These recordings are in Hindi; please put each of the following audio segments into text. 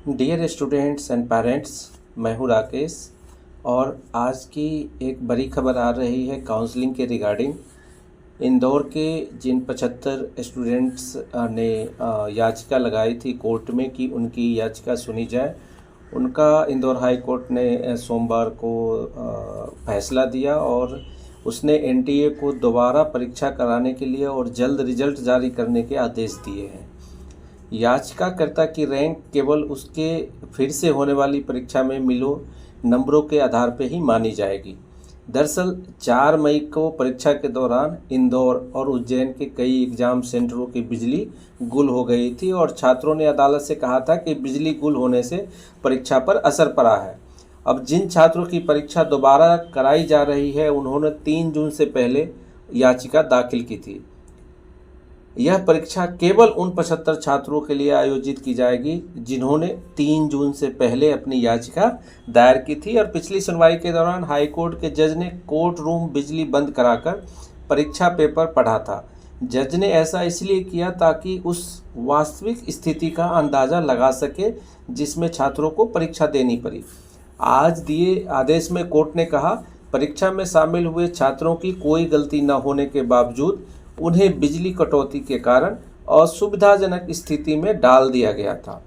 डियर स्टूडेंट्स एंड पेरेंट्स, मैं हूँ राकेश और आज की एक बड़ी खबर आ रही है काउंसलिंग के रिगार्डिंग। इंदौर के जिन 75 स्टूडेंट्स ने याचिका लगाई थी कोर्ट में कि उनकी याचिका सुनी जाए, उनका इंदौर हाई कोर्ट ने सोमवार को फैसला दिया और उसने एनटीए को दोबारा परीक्षा कराने के लिए और जल्द रिजल्ट जारी करने के आदेश दिए हैं। याचिकाकर्ता की रैंक केवल उसके फिर से होने वाली परीक्षा में मिलो नंबरों के आधार पर ही मानी जाएगी। दरअसल 4 मई को परीक्षा के दौरान इंदौर और उज्जैन के कई एग्जाम सेंटरों की बिजली गुल हो गई थी और छात्रों ने अदालत से कहा था कि बिजली गुल होने से परीक्षा पर असर पड़ा है। अब जिन छात्रों की परीक्षा दोबारा कराई जा रही है, उन्होंने 3 जून से पहले याचिका दाखिल की थी। यह परीक्षा केवल उन 75 छात्रों के लिए आयोजित की जाएगी जिन्होंने 3 जून से पहले अपनी याचिका दायर की थी और पिछली सुनवाई के दौरान हाई कोर्ट के जज ने कोर्ट रूम बिजली बंद कराकर परीक्षा पेपर पढ़ा था। जज ने ऐसा इसलिए किया ताकि उस वास्तविक स्थिति का अंदाज़ा लगा सके जिसमें छात्रों को परीक्षा देनी पड़ी। आज दिए आदेश में कोर्ट ने कहा, परीक्षा में शामिल हुए छात्रों की कोई गलती न होने के बावजूद उन्हें बिजली कटौती के कारण असुविधाजनक स्थिति में डाल दिया गया था।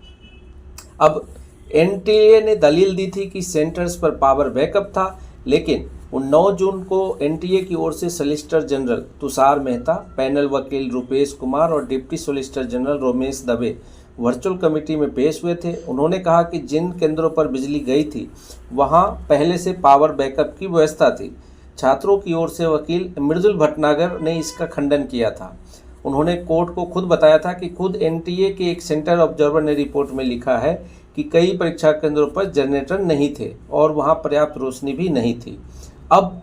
अब एनटीए ने दलील दी थी कि सेंटर्स पर पावर बैकअप था, लेकिन 9 जून को एनटीए की ओर से solicitor general Tushar Mehta, panel वकील रुपेश कुमार और deputy solicitor general Romesh Dave virtual committee में पेश हुए थे। उन्होंने कहा कि जिन केंद्रों पर बिजली गई थी वहां पहले से पावर बैकअप की व्यवस्था थी। छात्रों की ओर से वकील मृदुल भटनागर ने इसका खंडन किया था। उन्होंने कोर्ट को खुद बताया था कि खुद एनटीए के एक सेंटर ऑब्जर्वर ने रिपोर्ट में लिखा है कि कई परीक्षा केंद्रों पर जनरेटर नहीं थे और वहां पर्याप्त रोशनी भी नहीं थी। अब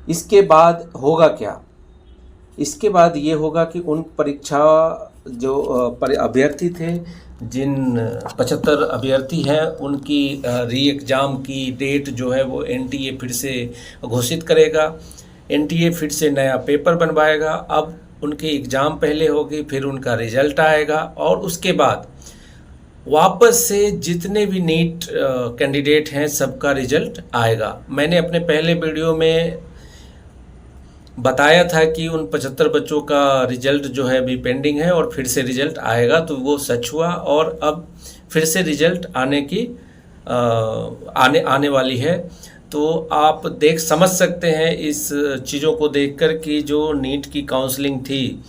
इसके बाद होगा क्या? इसके बाद ये होगा कि उन परीक्षा जो अभ्यर्थी थे, जिन 75 अभ्यर्थी हैं, उनकी री एग्ज़ाम की डेट जो है वो एनटीए फिर से घोषित करेगा। एनटीए फिर से नया पेपर बनवाएगा। अब उनकी एग्ज़ाम पहले होगी, फिर उनका रिजल्ट आएगा और उसके बाद वापस से जितने भी नीट कैंडिडेट हैं सबका रिजल्ट आएगा। मैंने अपने पहले वीडियो में बताया था कि उन 75 बच्चों का रिजल्ट जो है अभी पेंडिंग है और फिर से रिजल्ट आएगा, तो वो सच हुआ और अब फिर से रिजल्ट आने की आने वाली है। तो आप समझ सकते हैं इस चीज़ों को देखकर कि जो नीट की काउंसलिंग थी,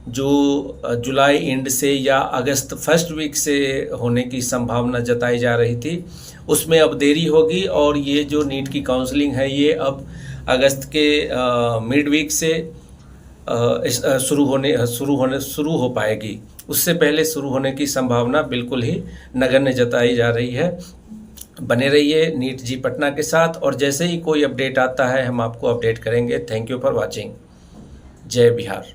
जो जुलाई एंड से या अगस्त फर्स्ट वीक से होने की संभावना जताई जा रही थी, उसमें अब देरी होगी और ये जो नीट की काउंसलिंग है ये अब अगस्त के मिड वीक से शुरू हो पाएगी। उससे पहले शुरू होने की संभावना बिल्कुल ही नगण्य जताई जा रही है। बने रहिए नीट जी पटना के साथ और जैसे ही कोई अपडेट आता है हम आपको अपडेट करेंगे। Thank you for watching. जय बिहार।